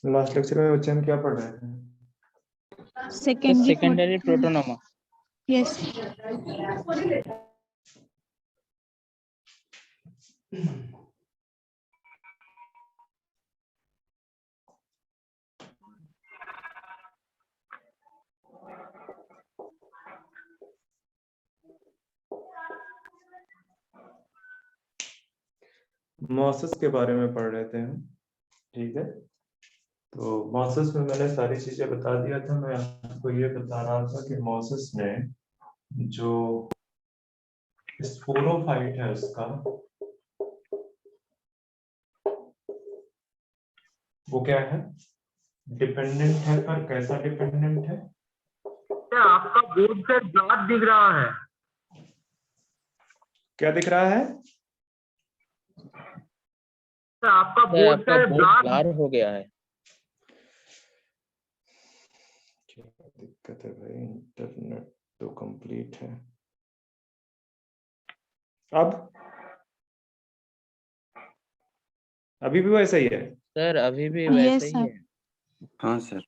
Last lecture में बच्चे हम क्या पढ़ रहे थे? सेकेंडरी प्रोटोनोमा। यस। मॉसेस के बारे में पढ़ रहे थे हम, ठीक है। तो मॉसेस में मैंने सारी चीजें बता दिया था। मैं आपको ये बता रहा था कि मॉसेस में जो स्पोरोफाइट है उसका वो क्या है, डिपेंडेंट है। पर कैसा डिपेंडेंट है? आपका बोर्ड से ब्लॉक दिख रहा है। क्या दिख रहा है? आपका बोर्ड से ब्लर हो गया है। क्या दिक्कत है भाई? इंटरनेट तो कंप्लीट है। अब अभी भी वैसा ही है सर अभी भी Yes, वैसे ही sir. है। हाँ सर।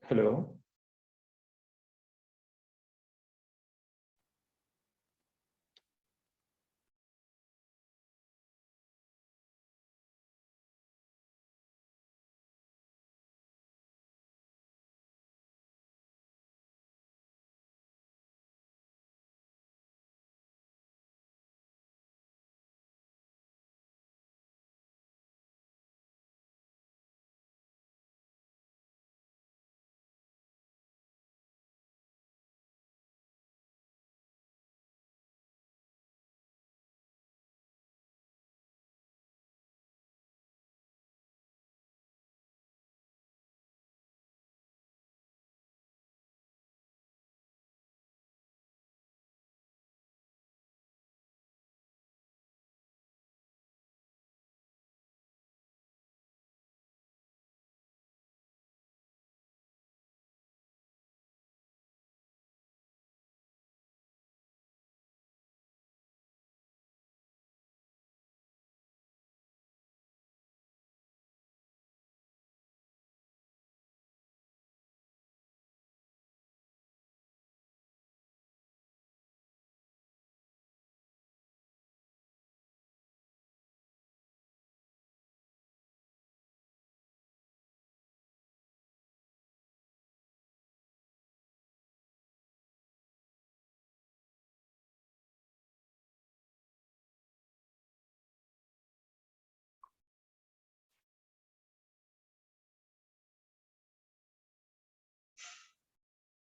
हेलो,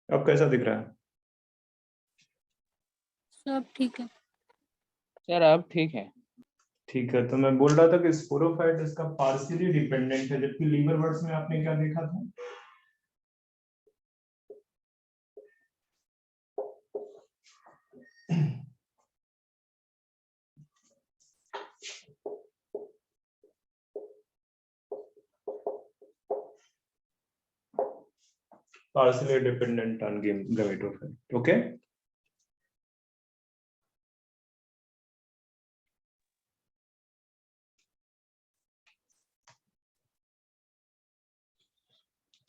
अब कैसा दिख रहा है? सब ठीक है। सर अब ठीक है। ठीक है। तो मैं बोल रहा था कि स्पोरोफाइट इसका पार्शियली डिपेंडेंट है, जबकि लीवर वर्ड्स में आपने क्या देखा था? Partially dependent on gametophyte. Okay.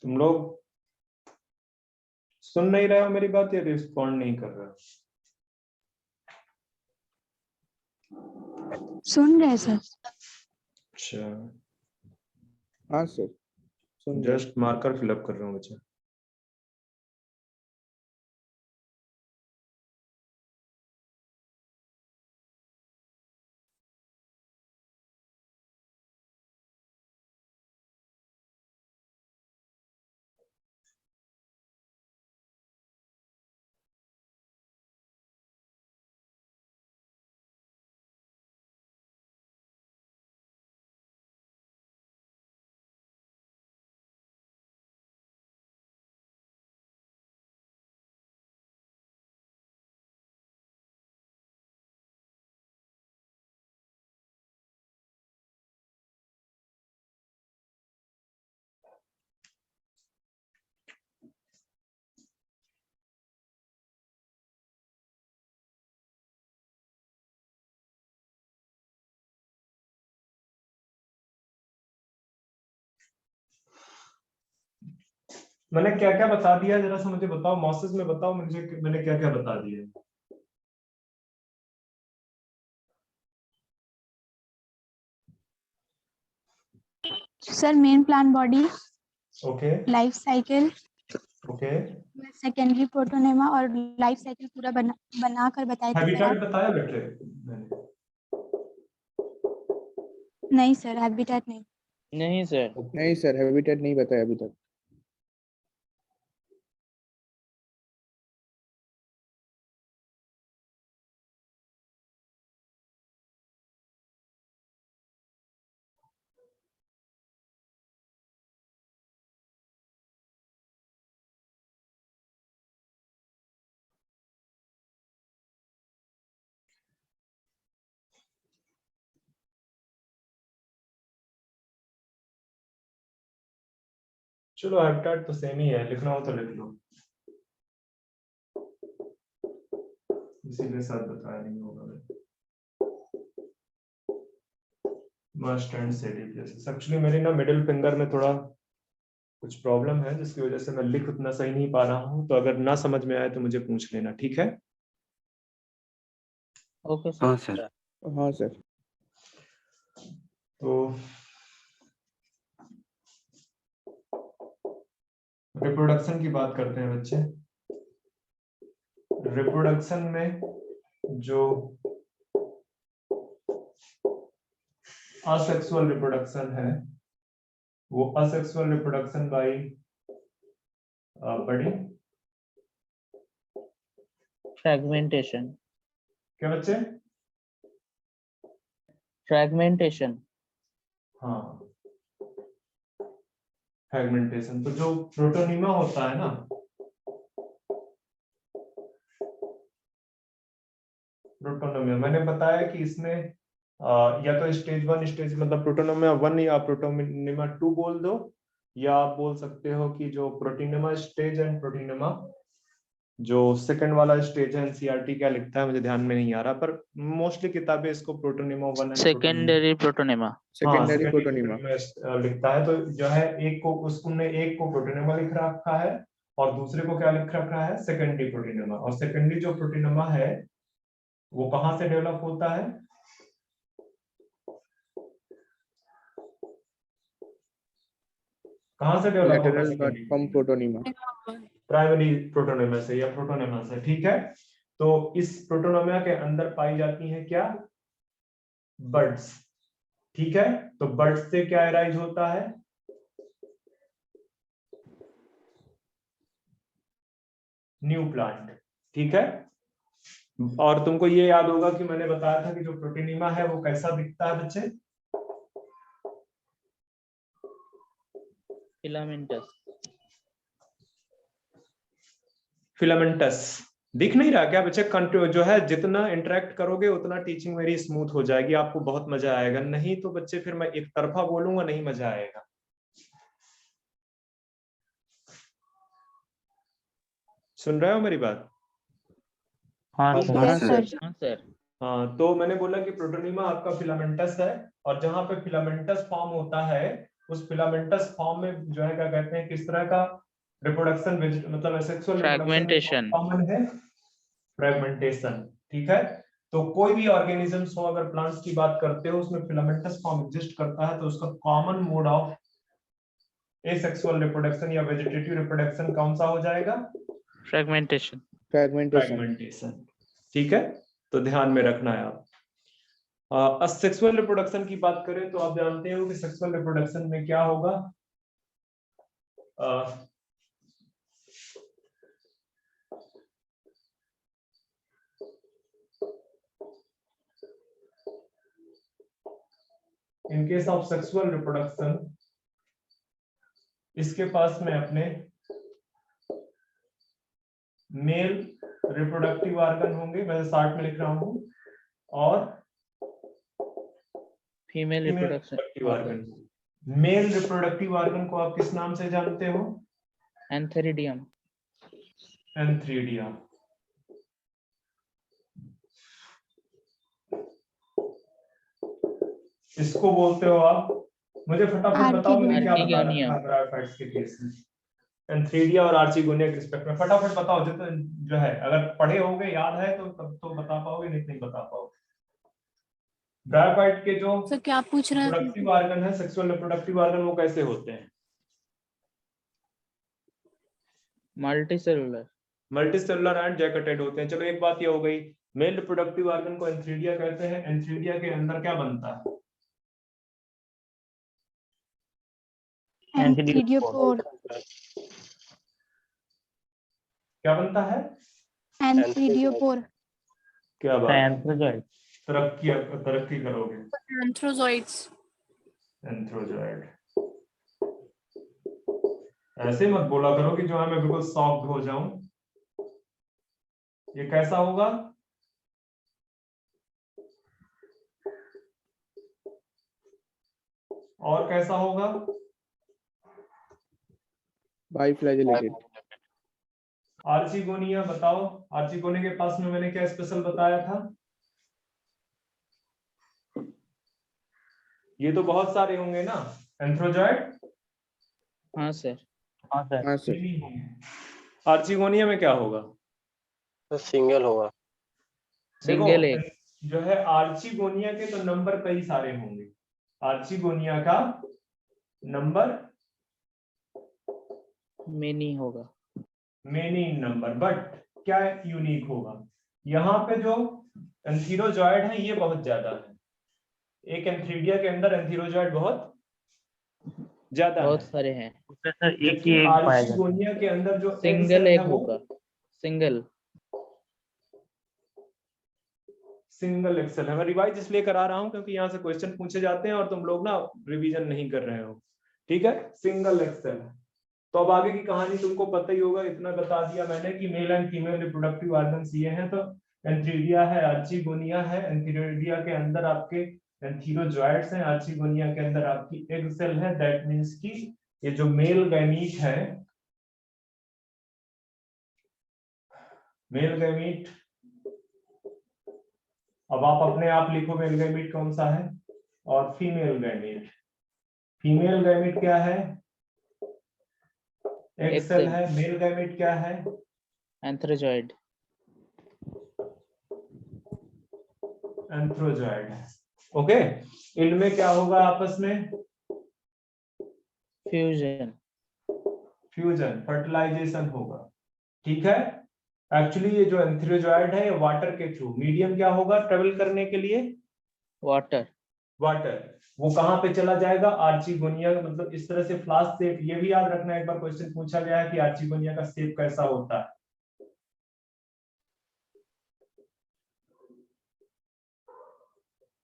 तुम लोग सुन नहीं रहे हो मेरी बात या रिस्पॉन्ड नहीं कर रहे हो? सुन रहे सर। अच्छा, हाँ सर सुन रहे। जस्ट मार्कर फिलअप कर रहा हूँ बच्चा। मैंने क्या क्या बता दिया, जरा सा मुझे बताओ, मॉसेस में बताओ मुझे मैंने क्या क्या बता दिया। Sir main plant body, okay life cycle, okay. Secondary protonema और लाइफ साइकिल पूरा बनाकर बताए थे सर हैबिटेट आप। बताया बेटे मैंने? नहीं सर, हैबिटेट नहीं। नहीं सर। नहीं सर, हैबिटेट नहीं बताया अभी तक। चलो हैबिटेट तो सेम ही है, लिखना हो तो लिख लो, इसीलिए साथ बताया नहीं होगा। Must and shady places, actually मेरी ना मिडिल फिंगर में थोड़ा कुछ प्रॉब्लम है, जिसकी वजह से मैं लिख उतना सही नहीं पा रहा हूँ, तो अगर ना समझ में आए तो मुझे पूछ लेना, ठीक है? Okay sir. हाँ सर। हाँ सर। तो रिप्रोडक्शन की बात करते हैं बच्चे। रिप्रोडक्शन में जो असेक्सुअल रिप्रोडक्शन है, वो असेक्सुअल रिप्रोडक्शन बाय बड़ी फ्रैगमेंटेशन। क्या बच्चे? फ्रैगमेंटेशन। हाँ, फ्रैगमेंटेशन। तो जो प्रोटोनिमा होता है ना, प्रोटोनिमा मैंने बताया कि इसमें या तो स्टेज 1 स्टेज मतलब प्रोटोनिमा 1 या प्रोटोनिमा 2 बोल दो, या आप बोल सकते हो कि जो प्रोटीनिमा स्टेज एंड प्रोटीनिमा जो सेकंड वाला स्टेज है। एनसीईआरटी क्या लिखता है मुझे ध्यान में नहीं आ रहा, पर मोस्टली किताबें इसको protonema 1 and secondary protonema. Secondary protonema. Protonema लिखता है। तो जो है एक को उसने एक को प्रोटोनिमा लिख रखा है और दूसरे को क्या लिख रखा है, सेकेंडरी प्रोटोनिमा। और सेकेंडरी जो प्रोटोनिमा है वो कहां से डेवलप होता है? कहां से डेवलप होता है lateral but secondary? From protonema. Primary protonema से या प्रोटोनिमा से, ठीक है। तो इस प्रोटोनिमा के अंदर पाई जाती है क्या? बर्ड्स, ठीक है। तो बर्ड्स से क्या अराइज होता है? न्यू प्लांट, ठीक है। और तुमको ये याद होगा कि मैंने बताया था कि जो प्रोटोनिमा है वो कैसा दिखता है बच्चे? फिलामेंटस। फिलामेंटस दिख नहीं रहा क्या बच्चे? जो है जितना इंटरेक्ट करोगे उतना टीचिंग मेरी स्मूथ हो जाएगी, आपको बहुत मजा आएगा। नहीं तो बच्चे फिर मैं एक तरफा बोलूंगा, नहीं मजा आएगा। सुन रहे हो मेरी बात? हाँ यस सर। सर। हाँ सर। हाँ, तो मैंने बोला कि प्रोटोनिमा आपका फिलामेंटस है, और जहां पे फिलामेंटस फॉर्म होता है उस फिलामेंटस फॉर्म में जो है क्या कहते हैं, किस तरह का रिप्रोडक्शन मतलब सेक्सुअल रिप्रोडक्शन फ्रैगमेंटेशन। कॉमन है? फ्रेगमेंटेशन, ठीक है। तो कोई भी ऑर्गेनिजम्स हो, अगर प्लांट्स की बात करते हो उसमें फिलामेंटस फॉर्म एग्जिस्ट करता है, तो उसका common mode of asexual reproduction या वेजिटेटिव रिप्रोडक्शन कौन सा हो जाएगा? फ्रैगमेंटेशन। फ्रैगमेंटेशन। फ्रेगमेंटेशन, ठीक है। तो ध्यान में रखना है आप। सेक्सुअल रिप्रोडक्शन की बात करें तो आप जानते हो कि सेक्सुअल रिप्रोडक्शन में क्या होगा? इन केस ऑफ सेक्सुअल रिप्रोडक्शन, इसके पास में अपने मेल रिप्रोडक्टिव ऑर्गन होंगे, मैं शार्ट में लिख रहा हूं, और female reproduction reproductive organ. Male reproductive organ को आप किस नाम से जानते हो? एंथेरिडियम। एंथ्रीडिया। इसको बोलते हो आप, मुझे फटाफट बताओ मैंने क्या बता रखा आर्किगोनियम। है ब्रायोफाइट्स के केस में? एंथ्रीडिया और आर्चिगोनिया के रिस्पेक्ट में? फटाफट बताओ, जो है अगर पढ़े होगे याद है तो तब तो बता पाओगे, नहीं बता पाओगे। ब्रायोफाइट के जो सर क्या पूछ रहे हैं? रिप्रोडक्टिव ऑर्गन है, सेक्सुअल रिप्रोडक्टिव ऑर्गन, वो कैसे होते हैं? मल्टीसेलुलर। मल्टीसेलुलर एंड जैकेटेड होते हैं। चलो एक बात ये हो गई, मेल रिप्रोडक्टिव ऑर्गन को एंथ्रीडिया कहते हैं। एंथ्रीडिया के अंदर क्या बनता है? एंथ्रीडियोपोर। क्या बनता है? एंथ्रीडियोपोर। क्या बात, एंथ्रोजॉइड। तरक्की करोगे। एंथ्रोजॉइड्स। एंथ्रोजॉइड। ऐसे मत बोला करो कि जो है मैं बिल्कुल सॉफ्ट हो जाऊं। ये कैसा होगा? और कैसा होगा? बाइफ्लैजेलेटेड। आर्चिगोनिया बताओ। आर्चिगोनिया के पास में मैंने क्या स्पेशल बताया था? ये तो बहुत सारे होंगे ना एंथ्रोजॉइड। हाँ सर। हाँ सर। आर्चिगोनिया में क्या होगा? तो सिंगल होगा। देखो सिंगल एग। जो है आर्चिगोनिया के तो नंबर कई सारे होंगे। आर्चिगोनिया का नंबर मेनी होगा। मेनी इन नंबर, बट क्या यूनिक होगा? यहाँ पे जो एंथीरोजॉइड है ये बहुत ज्यादा है। एक एंथ्रीडिया के अंदर एंथीरोजॉइड बहुत ज्यादा है। बहुत सारे हैं। सर एक ही लेकिन एक पाया जाता है। आर्चिगोनिया के अंदर जो सिंगल एग एग है वो होगा। सिंगल। सिंगल एक्सेल है। मैं रिवाइज इसलिए करा रहा हूं क्योंकि यहाँ से क्वेश्चन पूछे जाते हैं और तुम लोग ना रिवीजन नहीं कर रहे हो। ठीक है, सिंगल एक्सेल है। तो अब आगे की कहानी तुमको पता ही होगा, इतना बता दिया मैंने कि male and female reproductive organs ये हैं। तो एंथ्रीडिया है, आर्चिगोनिया है। एंथ्रीडिया के अंदर आपके एंथीरोजॉइड्स हैं, आर्चिगोनिया के अंदर आपकी एग सेल है। दैट मींस कि ये जो मेल गैमीट है, मेल गैमीट, अब आप अपने आप लिखो मेल गैमीट कौन सा है और फीमेल गैमीट। फीमेल गैमीट क्या है? एग सेल है। मेल गैमीट क्या है? एंथ्रोजॉइड। एंथ्रोजॉइड है। ओके, इनमें क्या होगा आपस में? फ्यूजन। फ्यूजन, फर्टिलाइजेशन होगा। ठीक है, एक्चुअली ये जो एंथ्रोजॉइड है ये वाटर के थ्रू, मीडियम क्या होगा ट्रेवल करने के लिए? वाटर। वाटर। वो कहां पे चला जाएगा? आर्चिगोनिया, मतलब इस तरह से फ्लास्क शेप। ये भी याद रखना, एक बार क्वेश्चन पूछा गया है कि आर्चिगोनिया का शेप कैसा होता है।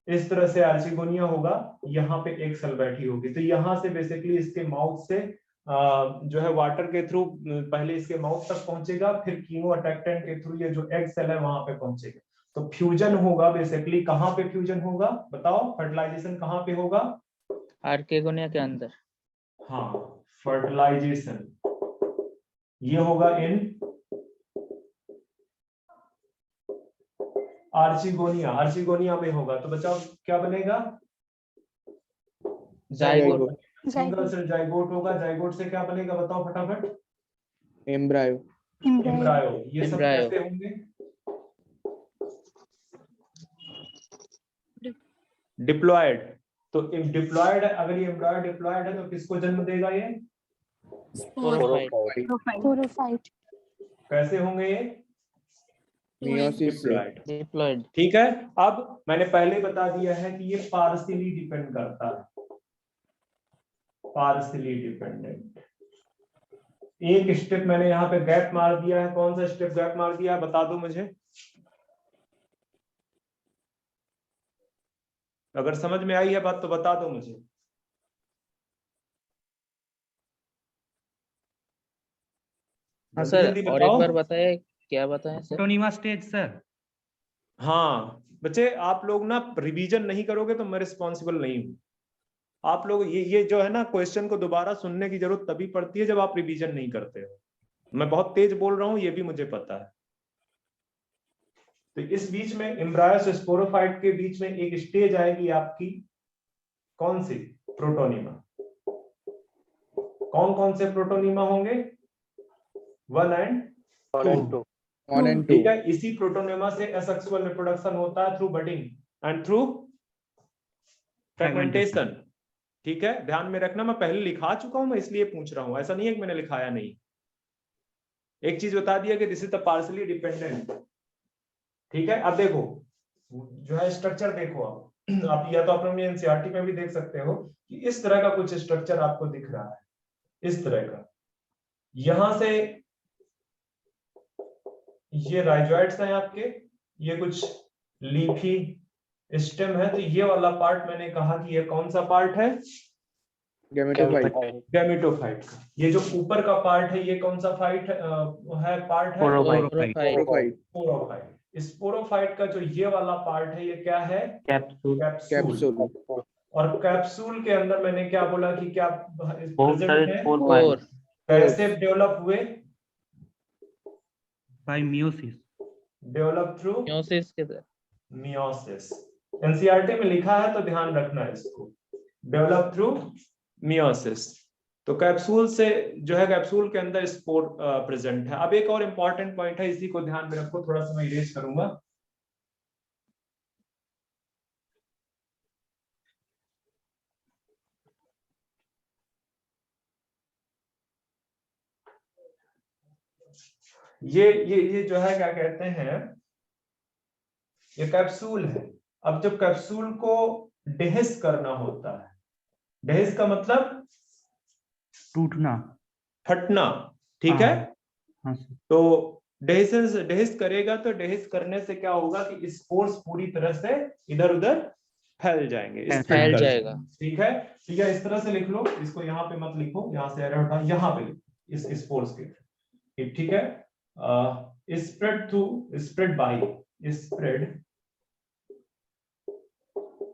इस तरह से आर्चिगोनिया होगा। यहाँ पे एक सेल बैठी होगी, तो यहाँ से बेसिकली इसके माउथ से जो है वाटर के थ्रू पहले इसके माउथ तक पहुंचेगा, फिर कीमो अटैक्टेंट के थ्रू ये जो एग सेल है वहां पे पहुंचेगा। तो फ्यूजन होगा बेसिकली। कहां पे फ्यूजन होगा बताओ? फर्टिलाइजेशन कहां पे होगा? आर्चिगोनिया के अंदर। हाँ, फर्टिलाइजेशन ये होगा इन आर्चिगोनिया। आर्चिगोनिया में होगा तो बचाओ क्या बनेगा? जाइगोट। सिंगल सेल जाइगोट होगा। जाइगोट से क्या बनेगा बताओ फटाफट? एम्ब्रायो। एम्ब्रायो। ये सब एम्ब्रायो। कैसे होंगे? डिप्लॉयड। तो डिप्लॉयड, अगर ये एम्ब्रायो डिप्लॉयड है तो किसको जन्म देगा ये? स्पोरोफाइट। स्पोरोफाइट। कैसे होंगे ये? मियोसिस से। डिप्लॉयड। डिप्लॉयड। ठीक है, अब मैंने पहले ही बता दिया है कि ये पार्शियली डिपेंड करता है। Partially dependent. एक स्टेप मैंने यहाँ पे गैप मार दिया है। कौन सा स्टेप गैप मार दिया है बता दो मुझे, अगर समझ में आई है बात तो बता दो मुझे। हाँ जल्दी सर, जल्दी और एक बताओ। बार बताए, क्या बताएं सर? Protonema stage sir. हाँ बच्चे, आप लोग ना रिवीजन नहीं करोगे तो मैं रिस्पॉन्सिबल नहीं हूं। आप लोग ये जो है ना क्वेश्चन को दोबारा सुनने की जरूरत तभी पड़ती है जब आप रिवीजन नहीं करते हो। मैं बहुत तेज बोल रहा हूं ये भी मुझे पता है। तो इस बीच में एम्ब्रायो से स्पोरोफाइट के बीच में एक स्टेज आएगी आपकी, कौन सी? प्रोटोनिमा। कौन कौन से प्रोटोनिमा होंगे? 1 and 1 and 2. 1 and 2. ठीक है, इसी प्रोटोनेमा से असेक्सुअल रिप्रोडक्शन होता है through budding and through fragmentation. ठीक है, ध्यान में रखना, मैं पहले लिखा चुका हूं, मैं इसलिए पूछ रहा हूं, ऐसा नहीं है कि मैंने लिखाया नहीं। एक चीज बता दिया कि this is the partially dependent. ठीक है, अब देखो जो है स्ट्रक्चर देखो, आप या तो अपने एनसीईआरटी में भी देख सकते हो कि इस तरह का कुछ स्ट्रक्चर आपको दिख रहा है, इस तरह का। यहां से ये राइजोइड्स हैं आपके, ये कुछ लीफी स्टेम है, तो ये वाला पार्ट मैंने कहा कि ये कौन सा पार्ट है? गैमेटोफाइट। गैमेटोफाइट का। ये जो ऊपर का पार्ट है ये कौन सा फाइट है? पार्ट है स्पोरोफाइट। स्पोरोफाइट। स्पोरोफाइट का जो ये वाला पार्ट है ये क्या है? कैप्सूल। और कैप्सूल के अंदर मैंने क्या बोला कि क्या प्रेजेंट है? और कैसे डेवलप हुए? Bye meiosis. Develop through meiosis के तरह। मियोसिस। एनसीईआरटी में लिखा है तो ध्यान रखना है इसको, डेवलप थ्रू मियोसिस। तो कैप्सूल से जो है, कैप्सूल के अंदर स्पोर प्रेजेंट है। अब एक और इंपॉर्टेंट पॉइंट है, इसी को ध्यान में रखो, थोड़ा सा मैं इरेज करूंगा। ये जो है क्या कहते हैं, ये कैप्सूल है। अब जब कैप्सूल को डेहिस करना होता है, डेहिस का मतलब टूटना, फटना, ठीक है। हाँ सर। तो डेहिस करेगा, तो डेहिस करने से क्या होगा कि स्पोर्स पूरी तरह से इधर उधर फैल जाएंगे, फैल जाएगा। ठीक है। ठीक है, इस तरह से लिख लो इसको, यहाँ पे मत लिखो, यहाँ से एरर उठा, यहाँ पे लिखो इस स्पोर्स के, ठीक है। Spread through, spread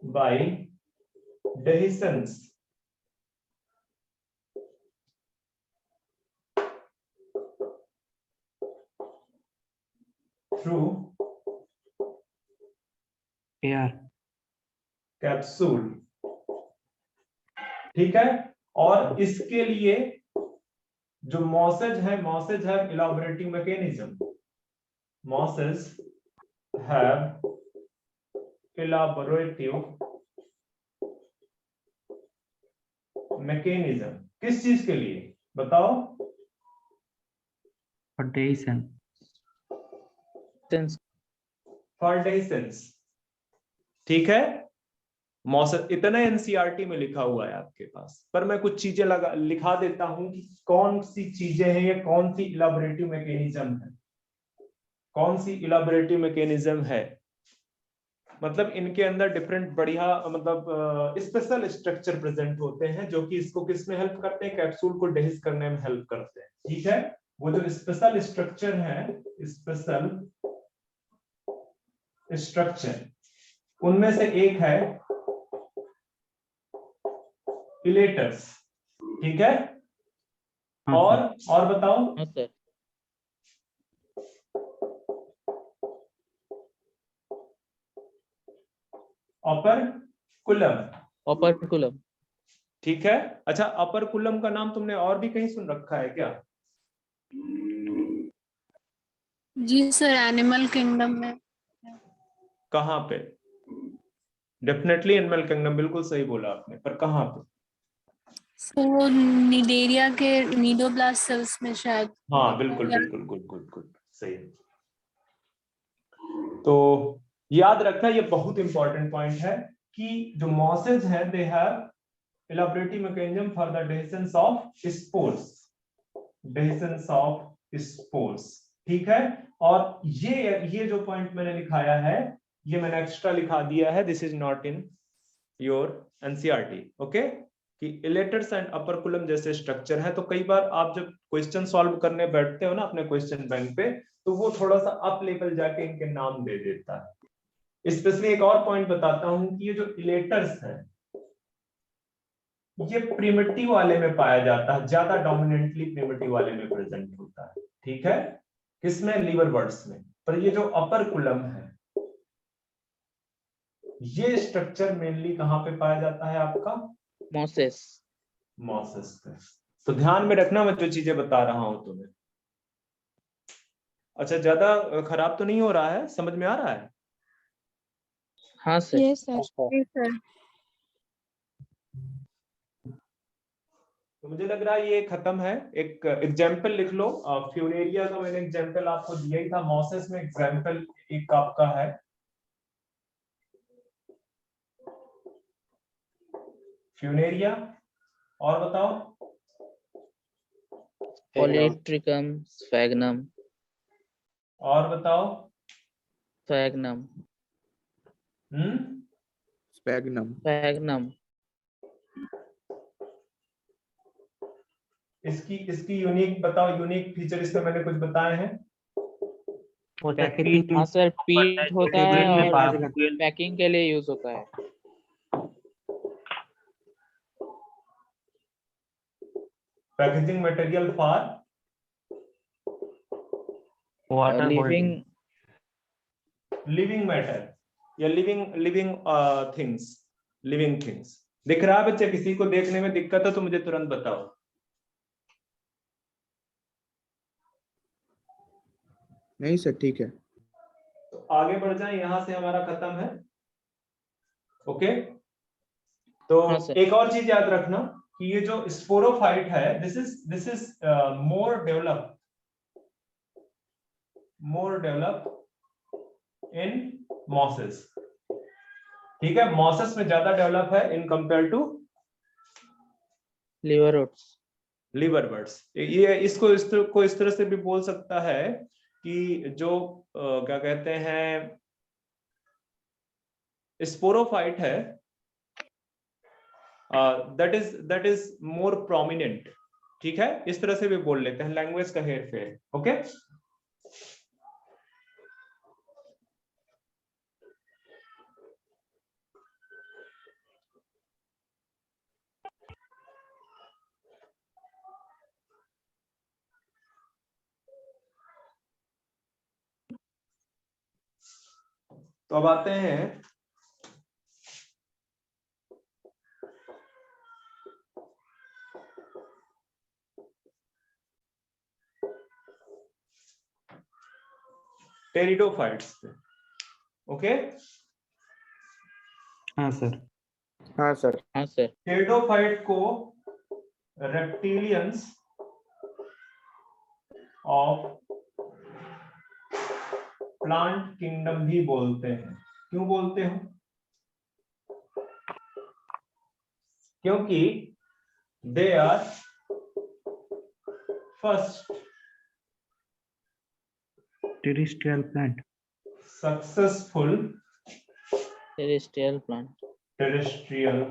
by dehiscence through air capsule, ठीक है। और इसके लिए जो मॉसेज है इलाबोरेटिव mechanism, masses have elaborative mechanism. किस चीज के लिए बताओ? फॉर डेहिसन। फॉर डेहिसेंस, ठीक है। मॉसेज इतना एनसीईआरटी में लिखा हुआ है आपके पास, पर मैं कुछ चीजें लिखा देता हूं कि कौन सी चीजें हैं, ये कौन सी इलाबोरेटिव मैकेनिज्म है, कौन सी इलाबोरेटिव मैकेनिज्म है। मतलब इनके अंदर डिफरेंट बढ़िया मतलब स्पेशल स्ट्रक्चर प्रेजेंट होते हैं, जो कि इसको किस में हेल्प करते हैं? कैप्सूल को डेहिस करने में हेल्प करते हैं, ठीक है। वो जो स्पेशल स्ट्रक्चर है, स्पेशल स्ट्रक्चर, उनमें से एक है इलेटर्स, ठीक है। और बताओ? हाँ सर। ऑपरकुलम, ठीक है। अच्छा, ऑपरकुलम का नाम तुमने और भी कहीं सुन रखा है क्या? जी सर, एनिमल किंगडम में। कहाँ पे? डेफिनेटली एनिमल किंगडम, बिल्कुल सही बोला आपने, पर कहाँ पे? सर वो निडेरिया के नीडोब्लास्ट सेल्स में शायद। हाँ बिल्कुल बिल्कुल, गुड सही। तो याद रखना, ये बहुत इंपॉर्टेंट पॉइंट है कि जो मॉसेज है they have elaborative mechanism for the dehiscence of spores, dehiscence of spores, ठीक है। और ये जो पॉइंट मैंने लिखाया है, ये मैंने एक्स्ट्रा लिखा दिया है, this is not in your NCERT, okay. कि इलेटर्स एंड अपरकुलम जैसे स्ट्रक्चर है, तो कई बार आप जब क्वेश्चन सॉल्व करने बैठते हो ना अपने क्वेश्चन बैंक पे, तो वो थोड़ा सा अप लेवल जाके इनके नाम दे देता है। स्पेशली एक और पॉइंट बताता हूं कि ये जो इलेटर्स है, ये प्रिमिटिव वाले में पाया जाता है, ज्यादा डोमिनेंटली प्रिमिटिव वाले में प्रेजेंट होता है, ठीक है। किसमें? लीवर बर्ड्स में। पर ये जो अपरकुलम है, ये स्ट्रक्चर मेनली कहां पे पाया जाता है आपका? मॉसेस पे। तो ध्यान में रखना मैं जो चीजें बता रहा हूं तुम्हें, अच्छा, ज्यादा खराब तो नहीं हो रहा है, समझ में आ रहा है? हाँ sir. Yes sir. Yes, sir. तो मुझे लग रहा है ये खत्म है। एक एग्जाम्पल लिख लो। फ्यूनेरिया का मैंने एग्जाम्पल आपको दिया ही था, मॉसेस में एग्जाम्पल एक आपका है। फ्यूनेरिया, और बताओ। पॉलीट्रिकम, स्फैग्नम, और बताओ। Sphagnum, sphagnum. स्फैग्नम। इसकी यूनिक बताओ, यूनिक फीचर इसमें मैंने कुछ बताए हैं। हाँ सर, पीट होता है पैकेजिंग में और पास पैकिंग के लिए यूज होता है। Packaging material for water living, living matter या लिविंग थिंग्स। दिख रहा है बच्चे? किसी को देखने में दिक्कत है तो मुझे तुरंत बताओ। नहीं सर, ठीक है। तो आगे बढ़ जाए, यहां से हमारा खत्म है। ओके, तो हाँ सर। एक और चीज याद रखना कि ये जो स्पोरोफाइट है, this is more develop in mosses. ठीक है, मॉसेस में ज्यादा डेवलप है इन कंपेयर टू लिवरवर्ट्स। ये इसको इस तरह से भी बोल सकता है कि जो क्या कहते हैं, स्पोरोफाइट है, दैट इज मोर प्रोमिनेंट। ठीक है, इस तरह से भी बोल लेते हैं, लैंग्वेज का हेर फेर। ओके, तो अब आते हैं टेरिडोफाइट्स पे। ओके, हाँ सर। हाँ सर। हाँ सर। टेरिडोफाइट को रेप्टिलियंस ऑफ प्लांट किंगडम भी बोलते हैं। क्यों बोलते हो? क्योंकि they are first terrestrial plant. Successful terrestrial plant. Terrestrial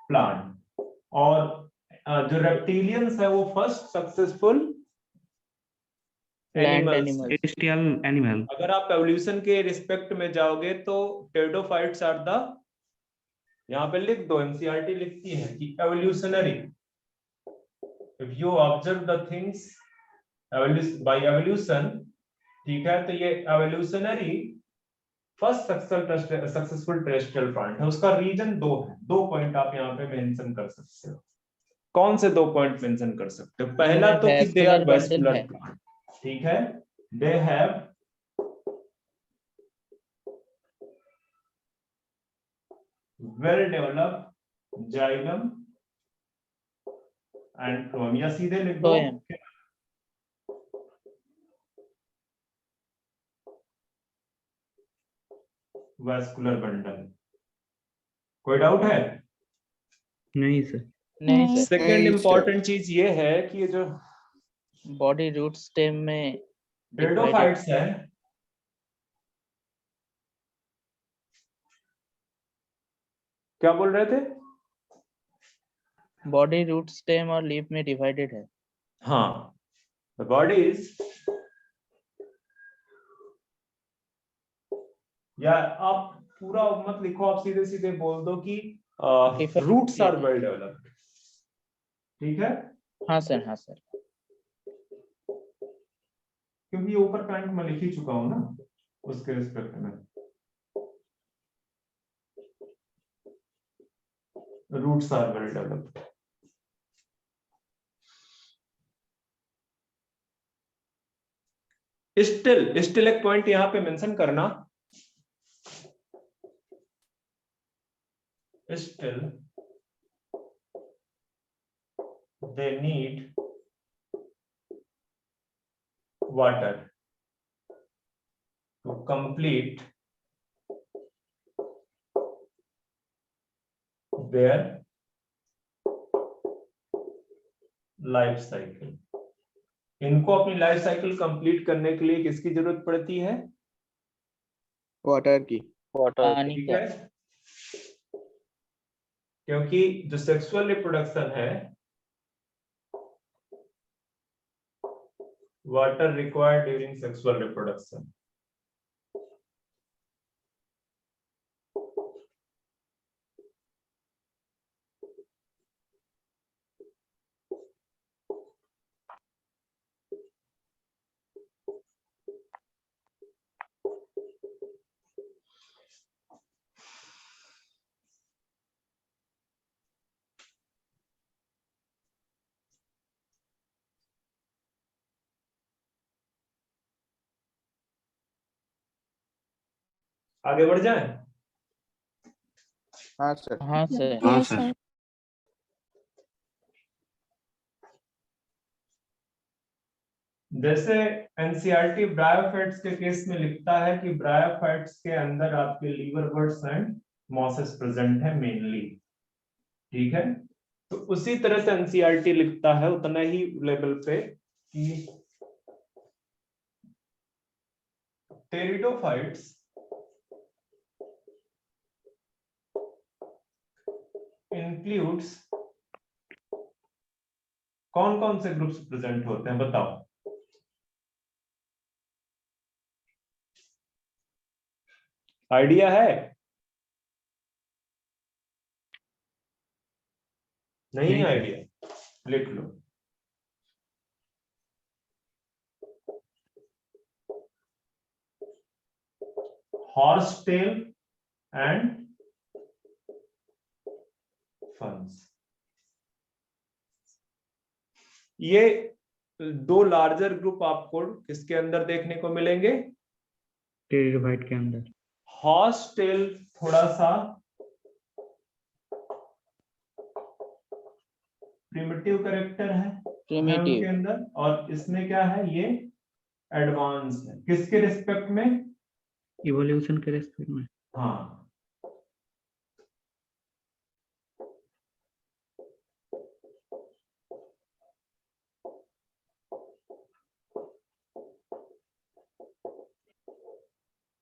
plant, और जो रेप्टिलियंस है वो first successful land animals. Animal. Terrestrial animal. अगर आप एवोल्यूशन के रिस्पेक्ट में जाओगे तो टेरिडोफाइट्स आर द, यहां पे लिख दो, एनसीईआरटी लिखती है कि evolutionary, if you observe the things by evolution, ठीक है, तो ये evolutionary first successful terrestrial plant है। उसका रीजन दो है, 2 पॉइंट आप यहाँ पे मेंशन कर सकते हो। कौन से 2 पॉइंट मेंशन कर सकते हो? पहला तो कि they are vascular bundle vascular है। प्लांट। ठीक है, they have well developed xylem and phloem, या सीधे लिख दो Phloem। Vascular bundle. कोई डाउट है? नहीं सर। नहीं सर। सेकंड नहीं, इंपॉर्टेंट चीज ये है कि ये जो बॉडी रूट स्टेम में divided। टेरिडोफाइट्स है, क्या बोल रहे थे? बॉडी रूट स्टेम और लीफ में डिवाइडेड है। हाँ, the body is, या आप पूरा मत लिखो, आप सीधे सीधे बोल दो कि Different- roots are well developed. ठीक है, हाँ सर। हाँ सर। क्योंकि ये ऊपर पॉइंट में लिख ही चुका हूं ना उसके रिस्पेक्ट में, roots are well developed. Still एक पॉइंट यहाँ पे मेंशन करना, still they need water to complete their life cycle. इनको अपनी लाइफ साइकिल कंप्लीट करने के लिए किसकी जरूरत पड़ती है? वाटर की। वाटर पानी ठीक का। है, क्योंकि जो सेक्सुअल रिप्रोडक्शन है, water required during sexual reproduction. आगे बढ़ जाए। हाँ सर। हाँ सर। हाँ यस सर। सर। जैसे एनसीईआरटी ब्रायोफाइट्स के केस में लिखता है कि ब्रायोफाइट्स के अंदर आपके लीवरवर्ट्स एंड मॉसेस प्रेजेंट है मेनली, ठीक है। तो उसी तरह से एनसीईआरटी लिखता है उतना ही लेवल पे कि टेरिडोफाइट्स इंक्लूड्स, कौन कौन से ग्रुप्स प्रेजेंट होते हैं बताओ? आइडिया है? नहीं नहीं। आइडिया? लिख लो। हॉर्स टेल एंड फंस। ये दो लार्जर ग्रुप आपको किसके अंदर देखने को मिलेंगे? टेरिडोफाइट के अंदर। हॉर्स टेल थोड़ा सा प्रिमिटिव कैरेक्टर है उनके प्रिमिटिव। अंदर, और इसमें क्या है, ये एडवांस है। किसके रिस्पेक्ट में? इवोल्यूशन के रेस्पेक्ट में। हाँ,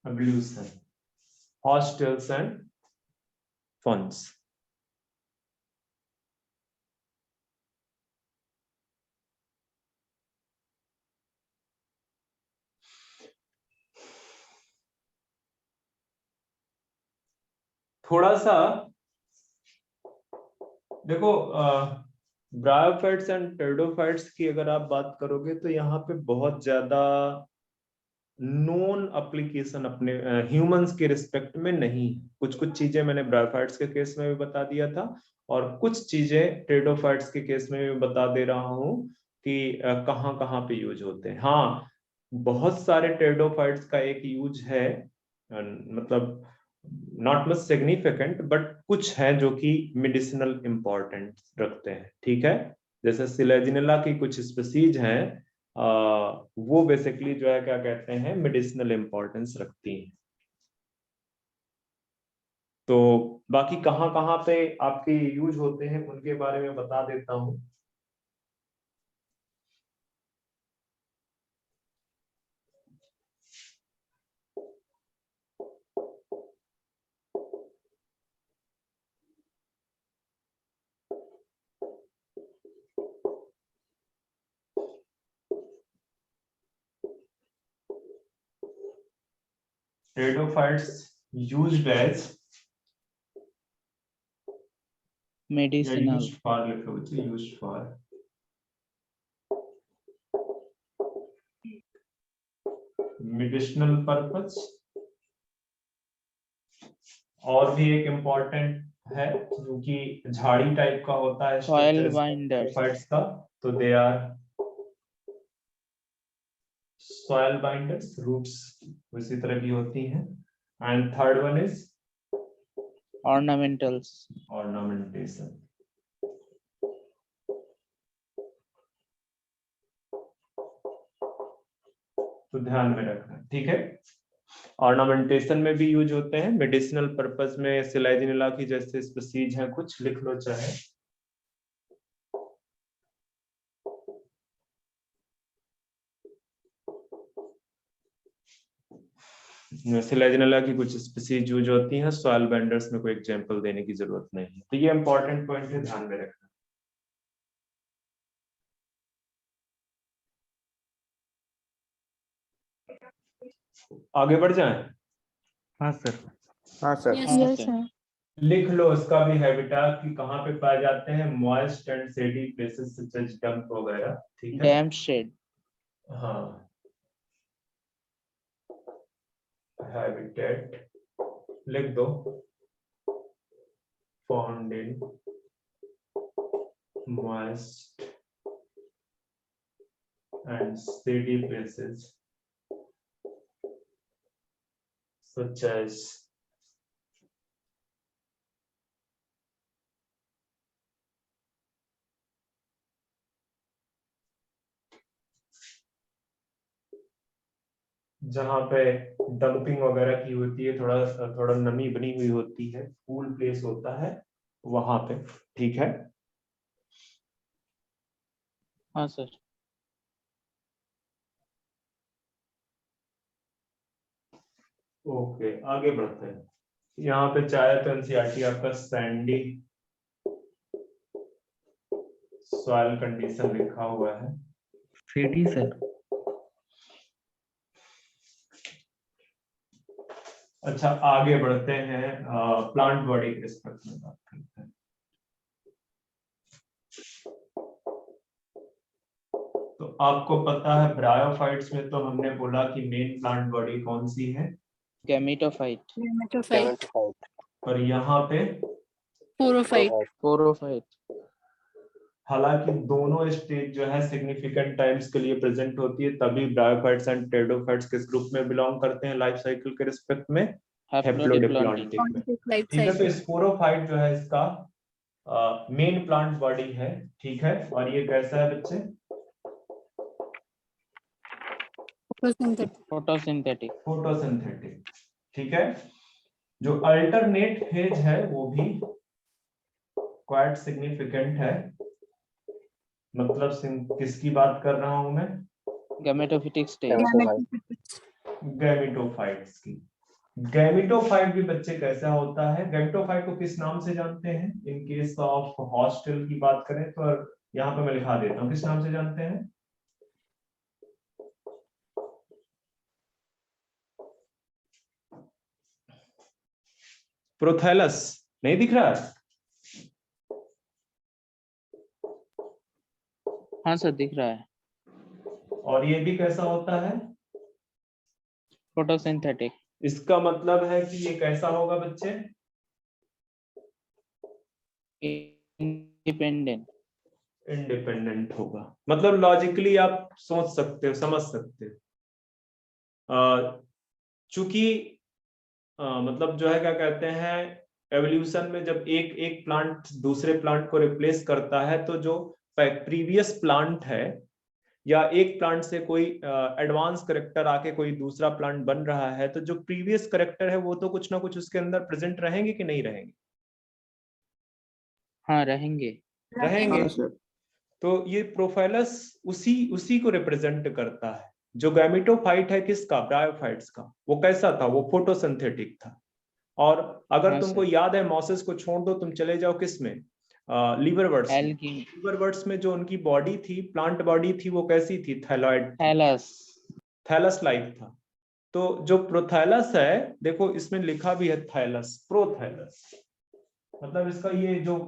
evolution, hostels and funds। थोड़ा सा देखो, ब्रायोफाइट्स एंड टेरिडोफाइट्स की अगर आप बात करोगे तो यहाँ पे बहुत ज्यादा नॉन एप्लीकेशन अपने ह्यूमंस के रिस्पेक्ट में नहीं। कुछ कुछ चीजें मैंने ब्रायोफाइट्स के केस में भी बता दिया था, और कुछ चीजें टेरिडोफाइट्स के केस में भी बता दे रहा हूँ कि कहाँ कहाँ पे यूज होते हैं। हाँ, बहुत सारे टेरिडोफाइट्स का एक यूज है, मतलब नॉट मच सिग्निफिकेंट, बट कुछ है जो कि मेडिसिनल इंपॉर्टेंस रखते हैं, ठीक है। जैसे सिलेजिनेला की कुछ स्पीसीज हैं, वो बेसिकली जो है क्या कहते हैं, मेडिसिनल इंपॉर्टेंस रखती हैं। तो बाकी कहाँ कहाँ पे आपके यूज होते हैं उनके बारे में बता देता हूं। Pteridophytes used as medicinal. used for, लिखो बच्चे, used for medicinal purpose। और भी एक इम्पोर्टेंट है जो कि झाड़ी टाइप का होता है Soil स्ट्रक्चर binders। टेरिडोफाइट्स का, तो they are soil binders, roots उसी तरह की होती हैं। And third one is ornamentals, ornamentation. तो ध्यान में रखना, ठीक है। ऑर्नामेंटेशन में भी यूज होते हैं, मेडिसिनल पर्पस में सिलाइजिनिला की जैसे स्पीसीज हैं कुछ, लिख लो चाहे। सिलाइजिनिला की कुछ स्पीसीज यूज होती हैं, सॉइल बाइंडर्स में कोई एग्जांपल देने की जरूरत नहीं है। तो ये इंपॉर्टेंट पॉइंट है, ध्यान में रखना। आगे बढ़ जाएं। हाँ सर। हाँ सर। Yes, हाँ यस सर। सर। लिख लो उसका भी हैबिटाट कि कहाँ पे पाए जाते हैं, moist and shady places such as damp वगैरह, ठीक है। damp shade, हाँ, हैबिटेट लिख दो, found in moist and shady places such as जहाँ पे डंपिंग वगैरह की होती है, थोड़ा थोड़ा नमी बनी हुई होती है, कूल प्लेस होता है वहां पे, ठीक है। हाँ सर। ओके, आगे बढ़ते हैं। यहाँ पे चाहे तो एनसीईआरटी आपका सैंडी सॉइल कंडीशन लिखा हुआ है। सेडी सर। अच्छा, आगे बढ़ते हैं, प्लांट बॉडी के रिस्पेक्ट में बात करते हैं। तो आपको पता है ब्रायोफाइट्स में तो हमने बोला कि मेन प्लांट बॉडी कौन सी है, gametophyte, Gametophyte, Gametophyte, और यहाँ पे Sporophyte, sporophyte, हालांकि दोनों स्टेज जो है सिग्निफिकेंट टाइम्स के लिए प्रेजेंट होती है, तभी ब्रायोफाइट्स एंड टेरिडोफाइट्स किस ग्रुप में बिलोंग करते हैं लाइफ साइकिल के रिस्पेक्ट में, haplodiploidy, हैप्लोडिप्लॉन्टिक में, life ठीक है। तो cycle, स्पोरोफाइट जो है इसका मेन प्लांट बॉडी है, ठीक है। और ये कैसा है बच्चे, photosynthetic, photosynthetic, फोटोसिंथेटिक, ठीक है। जो अल्टरनेट फेज है वो भी क्वाइट सिग्निफिकेंट है, मतलब किसकी बात कर रहा हूं मैं, gametophytic stage, Gametophyte, गैमेटोफाइट्स की। गैमेटोफाइट भी बच्चे कैसा होता है, गैमेटोफाइट को किस नाम से जानते हैं, इन केस ऑफ हॉस्टल की बात करें तो यहाँ पे मैं लिखा देता हूँ, किस नाम से जानते हैं, प्रोथैलस। नहीं दिख रहा है, हाँ सर दिख रहा है, और ये भी कैसा होता है, photosynthetic, इसका मतलब है कि ये कैसा होगा बच्चे, independent, इंडिपेंडेंट होगा। मतलब लॉजिकली आप सोच सकते हो, समझ सकते हो, चूंकि मतलब जो है क्या कहते हैं, एवोल्यूशन में जब एक एक प्लांट दूसरे प्लांट को रिप्लेस करता है, तो जो प्रीवियस प्लांट है या एक प्लांट से कोई एडवांस करेक्टर आके कोई दूसरा प्लांट बन रहा है, तो जो प्रीवियस करेक्टर है वो तो कुछ ना कुछ उसके अंदर प्रेजेंट रहेंगे कि नहीं रहेंगे, हाँ रहेंगे, रहेंगे। हाँ सर। तो ये प्रोफाइलस उसी उसी को रिप्रेजेंट करता है। जो गैमेटोफाइट है किसका, ब्रायोफाइट्स का, वो कैसा था, वो फोटोसिंथेटिक था। और अगर हाँ तुमको सर, याद है, मॉसेस को छोड़ दो, तुम चले जाओ किस में, लीवरवर्ट्स में। algae, लीवरवर्ट्स में जो उनकी बॉडी थी, प्लांट बॉडी थी, वो कैसी थी, थैलॉइड, thallus, थैलस लाइक था। तो जो प्रोथैलस है, देखो इसमें लिखा भी है थैलस, प्रोथैलस, मतलब इसका ये जो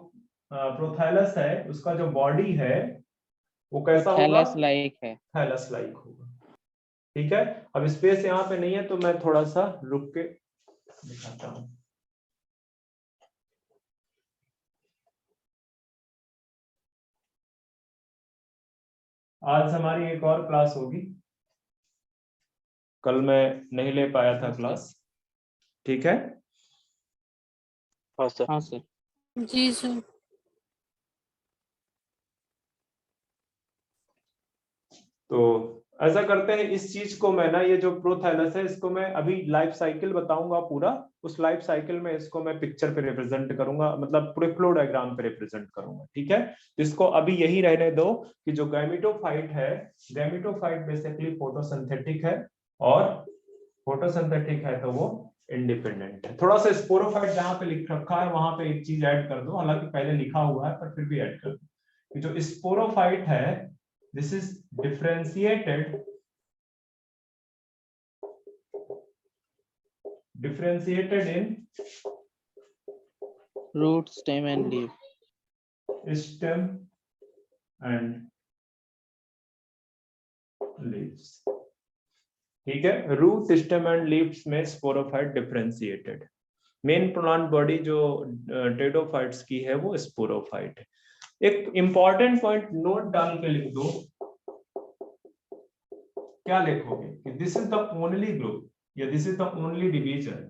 प्रोथैलस है उसका जो बॉडी है वो कैसा होगा, thallus like है, थैलस लाइक होगा, ठीक है। अब स्पेस यहाँ पे नहीं है तो मैं थोड़ा सा रुक के दिखाता हूँ। आज हमारी एक और क्लास होगी, कल मैं नहीं ले पाया था हाँ, सर। क्लास, ठीक है। हाँ सर। हाँ सर। जी सर। तो ऐसा करते हैं, इस चीज को मैं ना, ये जो प्रोथैलस है इसको मैं अभी लाइफ साइकिल बताऊंगा पूरा, उस लाइफ साइकिल में इसको मैं पिक्चर पे रिप्रेजेंट करूंगा, मतलब पूरे फ्लो डायग्राम पे रिप्रेजेंट करूंगा, ठीक है। तो इसको अभी यही रहने दो कि जो गैमेटोफाइट है, गैमेटोफाइट बेसिकली फोटोसिंथेटिक है, और फोटोसिंथेटिक है तो वो इंडिपेंडेंट है। थोड़ा सा स्पोरोफाइट जहां पे लिख रखा है वहां पे एक चीज ऐड कर दो, हालांकि पहले लिखा हुआ है पर फिर भी ऐड कर दो कि जो स्पोरोफाइट है, this is differentiated in Root, stem and leaf. stem and leaves, ठीक है। रूट, स्टेम एंड लीव्स में sporophyte differentiated. Main plant body जो टेडोफाइट्स की है वो स्पोरोफाइट है। एक इंपॉर्टेंट पॉइंट नोट डाल के लिख दो, क्या लिखोगे कि this is the only group या this is the only division.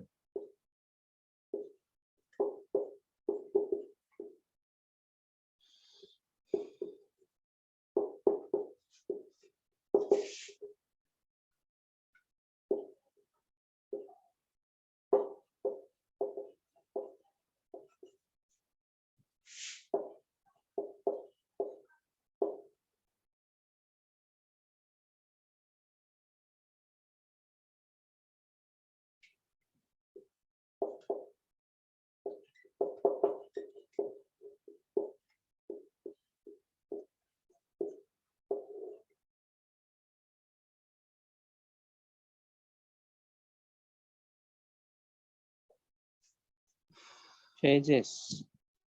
Phases.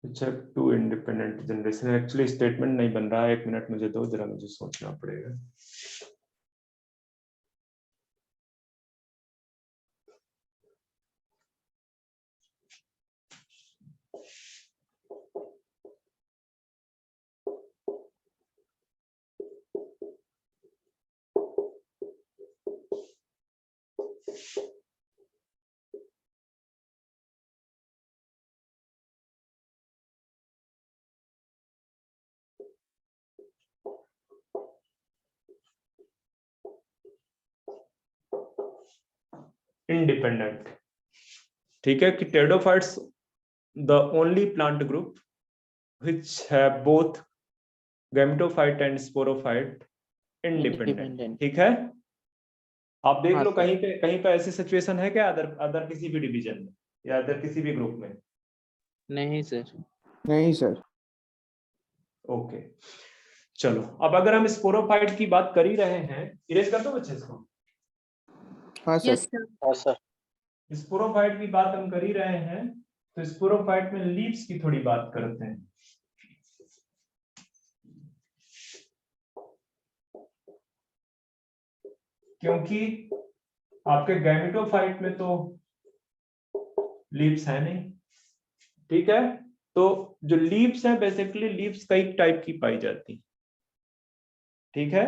अच्छा, two independent generation, actually statement नहीं बन रहा है, एक मिनट मुझे दो, जरा मुझे सोचना पड़ेगा। इंडिपेंडेंट, ठीक है, कि टेडोफाइट्स the only plant group which have both gametophyte and sporophyte independent, Independent. ठीक है। आप देख हाँ, लो सर। कहीं पे ऐसी सिचुएशन है क्या अदर अदर किसी भी डिवीजन में या अदर किसी भी ग्रुप में? नहीं सर। नहीं सर। ओके, चलो अब अगर हम स्पोरोफाइट की बात कर ही रहे हैं, इरेज कर दो बच्चे इसको। हाँ यस सर। सर। हाँ सर। स्पोरोफाइट की बात हम कर ही रहे हैं, तो स्पोरोफाइट में लीव्स की थोड़ी बात करते हैं। क्योंकि आपके गैमेटोफाइट में तो लीव्स है नहीं, ठीक है। तो जो लीव्स हैं, बेसिकली लीव्स कई टाइप की पाई जाती, ठीक है।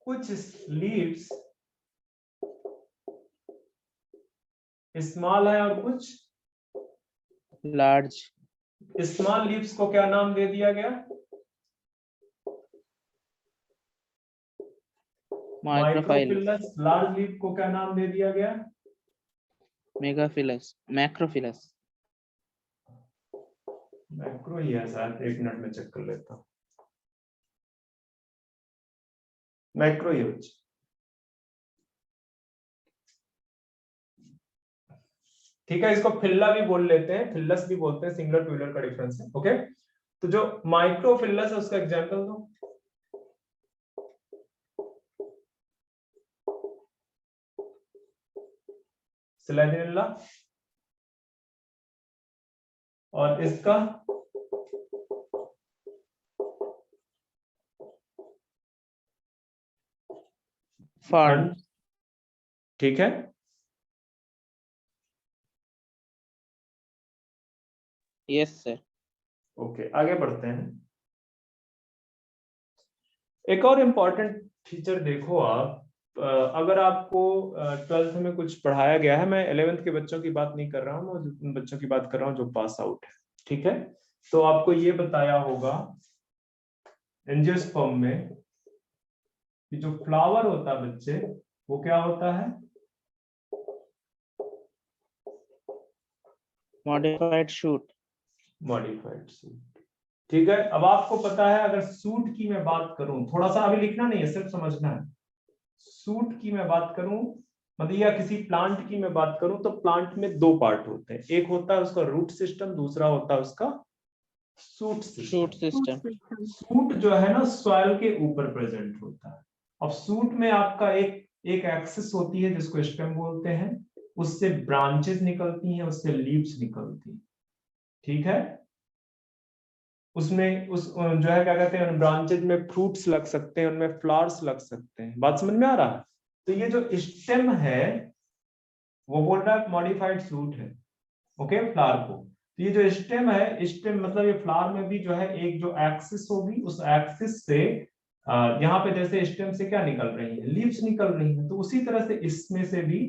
कुछ लीव्स स्मॉल है और कुछ Large. स्मॉल लीव्स को क्या नाम दे दिया गया? Microphyllus. लार्ज लीफ को क्या नाम दे दिया गया? Megaphilus. Macrophyllus. मैक्रो ही है शायद, एक मिनट में चेक कर लेता हूँ। मैक्रो ही होता, ठीक है। इसको फिल्ला भी बोल लेते हैं, फिल्लस भी बोलते हैं, सिंगुलर प्लूरल का डिफरेंस है, ओके। तो जो माइक्रोफिल्लस है उसका एग्जांपल दो। सिलेजिनिला, और इसका Fern. ठीक है। Yes sir. ओके, आगे बढ़ते हैं। एक और इम्पोर्टेंट फीचर देखो आप, अगर आपको 12th में कुछ पढ़ाया गया है, मैं 11th के बच्चों की बात नहीं कर रहा हूँ, मैं उन बच्चों की बात कर रहा हूँ जो पास आउट है, ठीक है। तो आपको ये बताया होगा एंजियोस्पर्म में कि जो फ्लावर होता है बच्चे, वो क्या होता है? modified shoot, मॉडिफाइड सूट, ठीक है। अब आपको पता है, अगर सूट की मैं बात करूं, थोड़ा सा अभी लिखना नहीं है, सिर्फ समझना है। सूट की मैं बात करूं, मतलब या किसी प्लांट की मैं बात करूं, तो प्लांट में दो पार्ट होते हैं, एक होता है उसका रूट सिस्टम, दूसरा होता है उसका suit shoot system. system, suit जो है ना सॉइल के ऊपर प्रेजेंट होता है। अब सूट में आपका एक एक्सिस होती है जिसको स्टेम बोलते हैं, उससे ब्रांचेस निकलती हैं, उससे लीव्स निकलती हैं, ठीक है। उसमें उस जो है क्या कहते हैं, ब्रांचेज में फ्रूट्स लग सकते हैं, उनमें फ्लावर्स लग सकते हैं। बात समझ में आ रहा है? तो ये जो स्टेम है वो बोल रहा है मॉडिफाइड सूट है, ओके, फ्लावर को। तो ये जो स्टेम है, स्टेम मतलब ये फ्लावर में भी जो है एक जो एक्सिस होगी, उस एक्सिस से यहाँ पे जैसे स्टेम से क्या निकल रही है, लीव्स निकल रही है, तो उसी तरह से इसमें से भी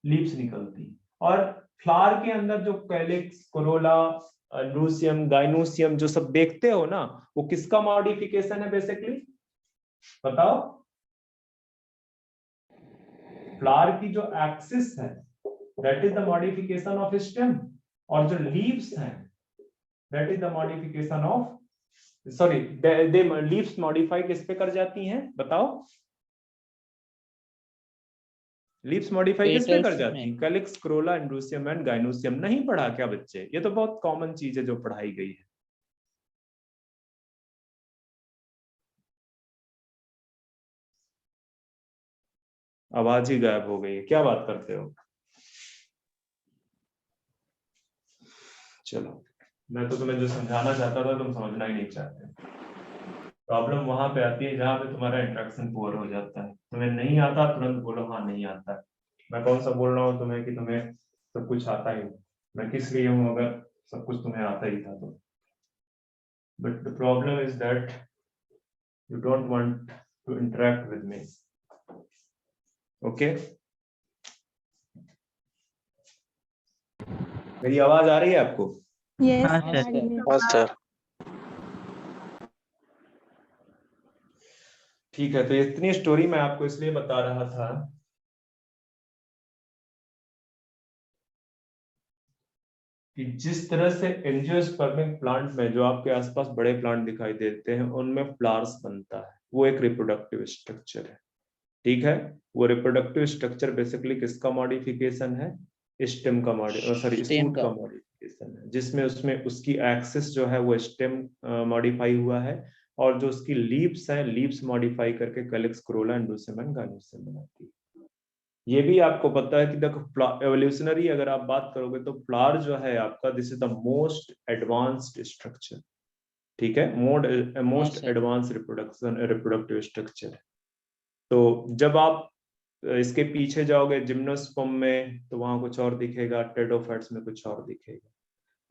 लीव्स निकलती है। और फ्लावर के अंदर जो कैलिक्स, कोरोला, लूसियम, गाइनोसियम जो सब देखते हो ना, वो किसका मॉडिफिकेशन है बेसिकली, बताओ? फ्लावर की जो एक्सिस है that is the modification of stem, और जो लीव्स हैं that is the modification of, sorry, they leaves modify किस पे कर जाती हैं, बताओ? लीव्स मॉडिफाई किस पे कर petals जाती में, हैं? Calyx, Corolla, androecium and gynoecium. नहीं पढ़ा क्या बच्चे? ये तो बहुत कॉमन चीज है जो पढ़ाई गई है। आवाज ही गायब हो गई है, क्या बात करते हो? चलो, मैं तो तुम्हें जो समझाना चाहता था तुम समझना ही नहीं चाहते। प्रॉब्लम वहां पे आती है जहां पे तुम्हारा इंट्रैक्शन पुअर हो जाता है। तुम्हें नहीं आता तुरंत बोलो हाँ नहीं आता है। मैं कौन सा बोल रहा हूँ तुम्हें कि तुम्हें सब कुछ आता ही नहीं। मैं किस लिए हूँ अगर सब कुछ तुम्हें आता ही था तो? But the problem is that you don't want to interact with me, okay? मेरी आवाज आ रही है आपको? यस हाँ, आ सर। रही है। हाँ सर। ठीक है, तो इतनी स्टोरी मैं आपको इसलिए बता रहा था कि जिस तरह से एंजियोस्पर्मिक प्लांट में जो आपके आसपास बड़े प्लांट दिखाई देते हैं उनमें फ्लावर्स बनता है, वो एक रिप्रोडक्टिव स्ट्रक्चर है, ठीक है। वो रिप्रोडक्टिव स्ट्रक्चर बेसिकली किसका मॉडिफिकेशन है? स्टेम का सॉरी stem सूट का, का मॉडिफिकेशन है, जिसमें उसमें उसकी एक्सिस जो है वो स्टेम मॉडिफाई हुआ है, और जो उसकी लीव्स है, लीव्स मॉडिफाई करके कैलिक्स, कोरोला, एंडोसियम एंड गाइनोसियम बनाती है। ये भी आपको पता है कि देखो एवोल्यूशनरी अगर आप बात करोगे तो फ्लावर जो है आपका, this is the most advanced structure, ठीक है, most sir. Advance reproductive structure है। तो जब आप इसके पीछे जाओगे जिम्नोस्पर्म में तो वहां कुछ और दिखेगा, टेरिडोफाइट्स में कुछ और दिखेगा।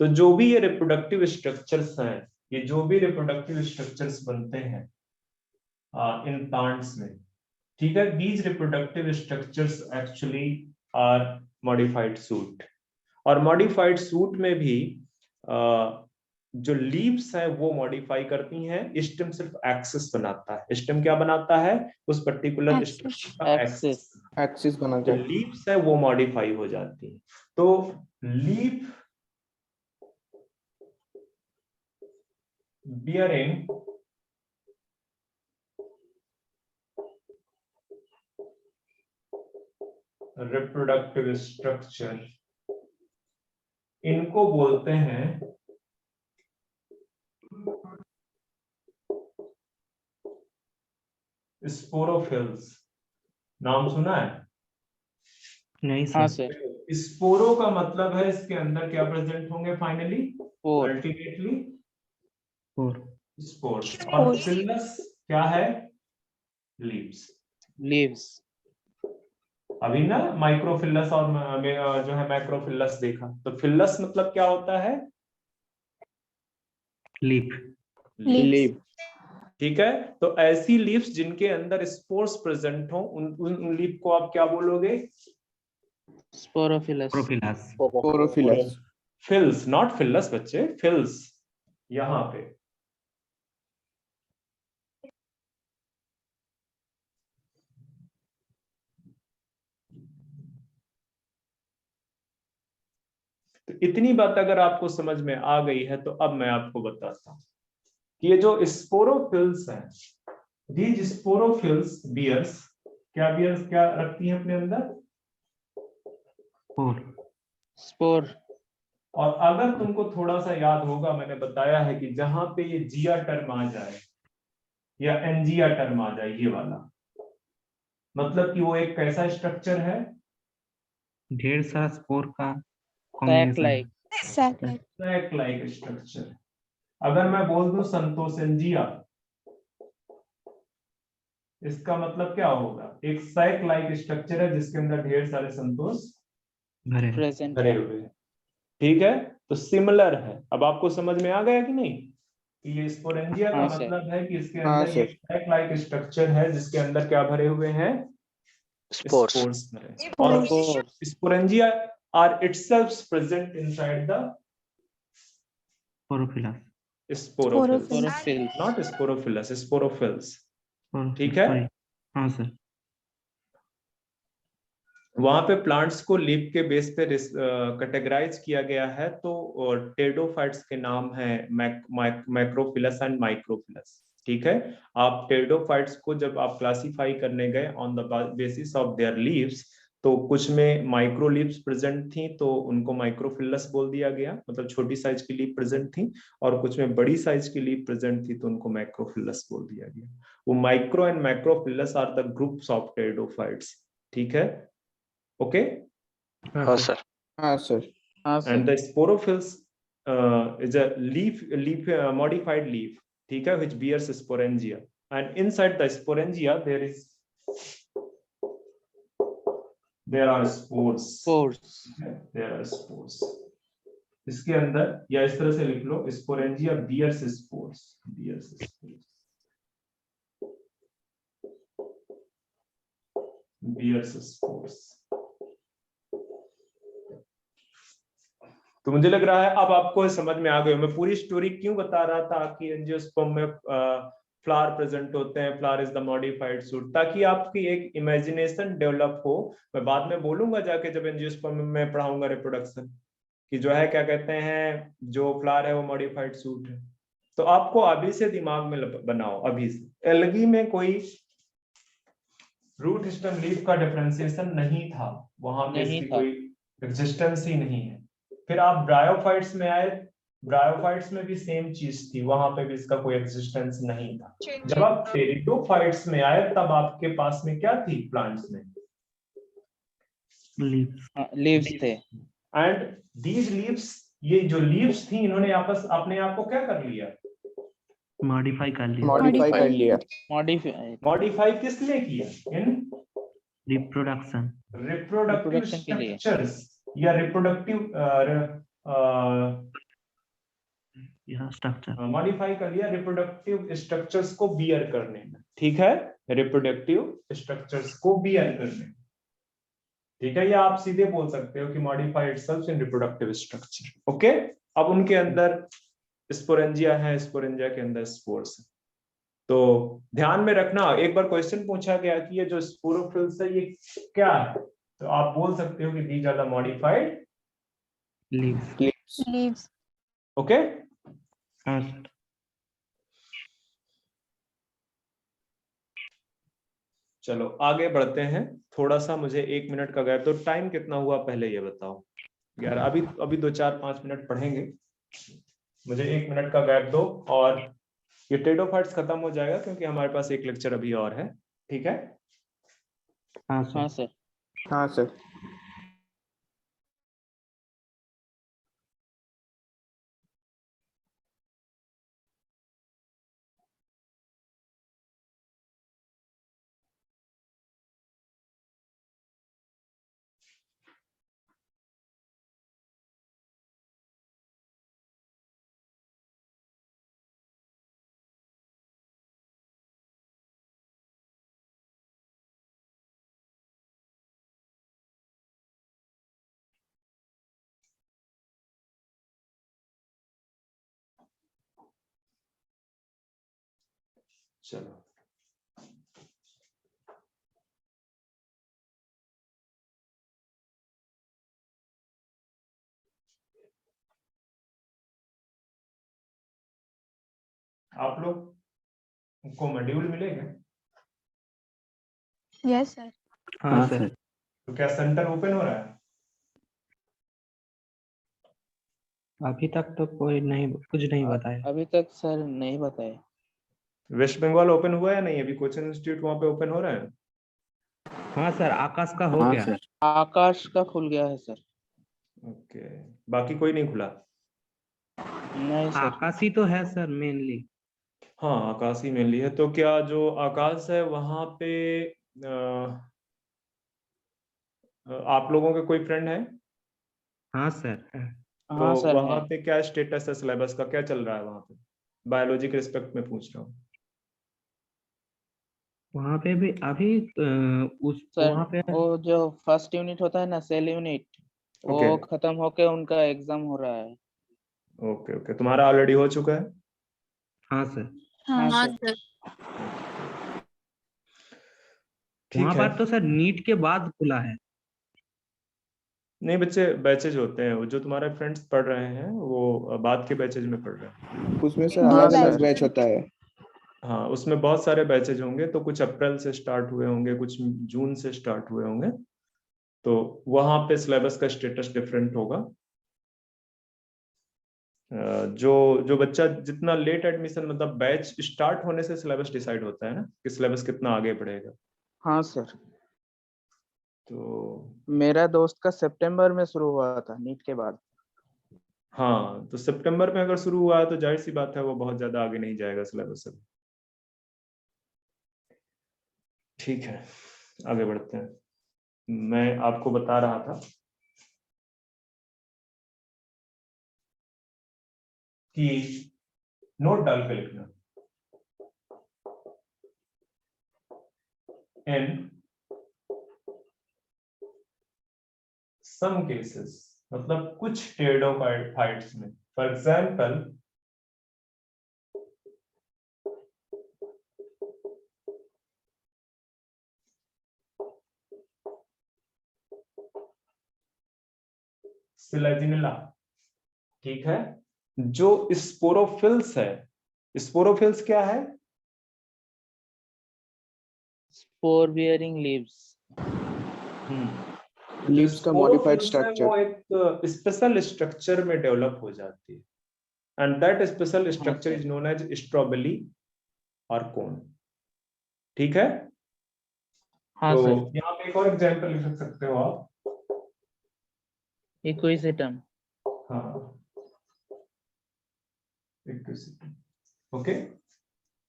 तो जो भी ये रिप्रोडक्टिव स्ट्रक्चर्स हैं, ये जो भी रिप्रोडक्टिव स्ट्रक्चर्स बनते हैं इन प्लांट्स में, ठीक है, these reproductive structures actually are modified suit। और modified suit में भी जो लीव्स है वो मॉडिफाई करती हैं, स्टेम सिर्फ एक्सिस बनाता है। स्टेम क्या बनाता है? उस पर्टिकुलर Axis। स्ट्रक्चर का एक्सिस। एक्सिस बनाता जो है। लीव्स है वो मॉडिफाई हो जाती है। तो लीफ बियरिंग रिप्रोडक्टिव स्ट्रक्चर, इनको बोलते हैं स्पोरोफिल्स। नाम सुना है? नहीं हाँ सर। सर, स्पोरो का मतलब है इसके अंदर क्या प्रेजेंट होंगे finally, four, ultimately four. Spores. और Spores। फिलस क्या है? लीव्स। leaves, अभी ना माइक्रोफिलस और जो है मैक्रोफिलस देखा, तो फिलस मतलब क्या होता है? लीफ। Leaves। leaf, ठीक है, तो ऐसी लीव्स जिनके अंदर स्पोर्स प्रेजेंट हो उन लीफ को आप क्या बोलोगे? Sporophilous. प्रोफिलास। Sporophilus. फिल्स, नॉट फिलस बच्चे, फिल्स यहां पे। तो इतनी बात अगर आपको समझ में आ गई है तो अब मैं आपको बताता हूं कि ये जो स्पोरोफिल्स हैं, दीज स्पोरोफिल्स बियर्स, क्या बियर्स क्या रखती हैं अपने अंदर? फोर। Spore. और अगर तुमको थोड़ा सा याद होगा, मैंने बताया है कि जहां पे ये जिया टर्म आ जाए या एनजिया टर्म आ जाए, ये वाला मतलब कि वो एक कैसा स्ट्रक्चर है? ढेर सारा स्पोर का Sac combination. like. Satellite. Sac like structure. अगर मैं बोल दूं संतोषेंजिया, इसका मतलब क्या होगा? एक सैक लाइक स्ट्रक्चर है जिसके अंदर ढेर सारे संतोष भरे। Present. भरे हुए हैं। ठीक है, तो सिमिलर है। अब आपको समझ में आ गया कि नहीं कि ये स्पोरेंजिया का हाँ, सर। मतलब है कि इसके हाँ, अंदर ये सर। सैक लाइक स्ट्रक्चर है जिसके अंदर क्या भरे हुए हैं? स्पोर्स। स्पोर्स भरे। और Spores. Sporangia are itself present inside the sporophylls. Sporophylls, Sporophills. Not sporophylls, sporophylls. ठीक ठीक है, है। हाँ सर। वहां पे प्लांट्स को लीफ के बेस पे कैटेगराइज किया गया है। तो टेरिडोफाइट्स के नाम है मैक्रोफिलस एंड माइक्रोफिलस। ठीक है, आप टेरिडोफाइट्स को जब आप क्लासिफाई करने गए on the basis of their leaves, तो कुछ में माइक्रो लीव्स प्रेजेंट थी तो उनको माइक्रोफिलस बोल दिया गया, मतलब छोटी साइज की लीफ प्रेजेंट थी। और कुछ में बड़ी साइज की लीफ प्रेजेंट थी तो उनको मैक्रोफिलस बोल दिया गया। वो micro and macrophylls are the groups of pteridophytes. ठीक है, ओके। हाँ सर। हाँ सर। हाँ, And sir. the sporophylls is a leaf modified leaf, ठीक है, which bears sporangia, and inside the sporangia there are spores. Spores. There are spores. इसके अंदर, या इस तरह से लिख लो, sporangia bears spores, bears spores, bears spores। तो मुझे लग रहा है अब आपको समझ में आ गई। मैं पूरी स्टोरी क्यों बता रहा था कि एंजियोस्पर्म में फ्लावर प्रेजेंट होते हैं, flower is the modified suit, ताकि आपकी एक इमेजिनेशन डेवलप हो। मैं बाद में बोलूंगा जाके जब एंजियोस्पर्म में पढ़ाऊंगा रिप्रोडक्शन, कि जो है क्या कहते हैं, जो फ्लावर है वो मॉडिफाइड सूट है। तो आपको अभी से दिमाग में बनाओ, अभी से। एल्गी में कोई रूट स्टेम लीफ का डिफरेंशिएशन नहीं था, वहां पे नहीं इसकी था। कोई एग्जिस्टेंस ही नहीं है। फिर आप ब्रायोफाइट्स में आए, ब्रायोफाइट्स में भी सेम चीज थी, वहां पे भी इसका कोई एग्जिस्टेंस नहीं था। जब आप टेरिडोफाइट्स में आए तब आपके पास में क्या थी प्लांट्स में? लीव्स। Leaves थे। एंड दीज लीव्स, ये जो लीव्स थी इन्होंने आपस अपने आप को क्या कर लिया? मॉडिफाई कर लिया। मॉडिफाई कर लिया। Modify. मॉडिफाई किस लिए किया? इन रिप्रोडक्शन। रिप्रोडक्टिव Reproduction के लिए। स्ट्रक्चर्स या रिप्रोडक्टिव यह स्ट्रक्चर। मॉडिफाई कर लिया रिप्रोडक्टिव स्ट्रक्चर्स को बियर करने में। ठीक है, रिप्रोडक्टिव स्ट्रक्चर्स को बियर करने में। ठीक है, या आप सीधे बोल सकते हो कि मॉडिफाई इटसेल्फ इन रिप्रोडक्टिव स्ट्रक्चर। ओके, अब उनके अंदर स्पोरेंजिया है, स्पोरेंजिया के अंदर स्पोर्स है। तो ध्यान में रखना, एक बार क्वेश्चन पूछा गया कि ये जो स्पोरोफिल्स है ये क्या है, तो आप बोल सकते हो कि these are the modified leaves. Leaves. Okay. हाँ सर। चलो आगे बढ़ते हैं। थोड़ा सा मुझे 1 मिनट का गैप, तो टाइम कितना हुआ पहले ये बताओ यार। अभी 2-4-5 मिनट पढ़ेंगे, मुझे 1 मिनट का गैप दो और ये टेरिडोफाइट्स खत्म हो जाएगा क्योंकि हमारे पास एक लेक्चर अभी और है। ठीक है। हाँ सर। हाँ, sir. हाँ सर। चलो आप लोग को मॉड्यूल मिलेगा? Yes sir. हाँ सर। तो क्या सेंटर ओपन हो रहा है? अभी तक तो कोई नहीं, कुछ नहीं बताया। अभी तक सर नहीं बताए। वेस्ट बंगाल ओपन हुआ है नहीं? अभी कोचिंग इंस्टीट्यूट वहां पे ओपन हो रहा है? हाँ सर, आकाश का हो हाँ गया। सर। आकाश का खुल गया है सर। ओके, बाकी कोई नहीं खुला? नहीं सर। आकाश ही तो है सर मेनली। हाँ, आकाश ही मेनली है। तो क्या जो आकाश है वहां पे आप लोगों के कोई फ्रेंड है? हाँ सर। तो हाँ सर वहां है। पे क्या स्टेटस है? सिलेबस का क्या चल रहा है वहां पे? बायोलॉजी के रिस्पेक्ट में पूछ रहा हूँ। वहाँ पे भी अभी उस सर वहाँ पे वो जो फर्स्ट यूनिट होता है ना, सेल यूनिट, वो ओके खत्म होके उनका एग्जाम हो रहा है। ओके ओके, तुम्हारा ऑलरेडी हो चुका है? हाँ सर। हाँ हाँ सर। सर। ठीक वहाँ है। पर तो सर नीट के बाद खुला है। नहीं बच्चे, बैचेज होते हैं। वो जो तुम्हारे फ्रेंड्स पढ़ रहे हैं वो बाद के बैचेज में पढ़ रहे हैं। उसमें सर दो अलग अलग बैच बैच होता है। हाँ, उसमें बहुत सारे बैचेज होंगे। तो कुछ अप्रैल से स्टार्ट हुए होंगे, कुछ जून से स्टार्ट हुए होंगे। तो वहां पे सिलेबस का स्टेटस डिफरेंट होगा। जो जो बच्चा जितना लेट एडमिशन, मतलब बैच स्टार्ट होने से सिलेबस डिसाइड होता है ना कि सिलेबस कितना आगे बढ़ेगा। हाँ सर। तो मेरा दोस्त का सितंबर में शुरू हुआ था नीट के बाद। हाँ, तो सितंबर में अगर शुरू हुआ है तो जाहिर सी बात है वो बहुत ज्यादा आगे नहीं जाएगा सिलेबस से। ठीक है, आगे बढ़ते हैं। मैं आपको बता रहा था कि नोट डाल के लिखना। इन सम केसेस, मतलब कुछ टेरिडोफाइट्स में, फॉर एग्जाम्पल सिलेजिनिला, ठीक है। जो स्पोरोफिल्स है, स्पोरोफिल्स क्या है? Spore bearing leaves. जो लीव्स का मॉडिफाइड स्पोरोफिल्स है वो स्ट्रक्चर। एक स्पेशल स्ट्रक्चर में डेवलप हो जाती है, एंड दैट स्पेशल हाँ structure sir. Is known as strobili और कोन। ठीक है। हाँ तो सर। यहाँ पे एक और एग्जांपल लिख सकते हो आप। इक्विसिटम। हाँ, ओके,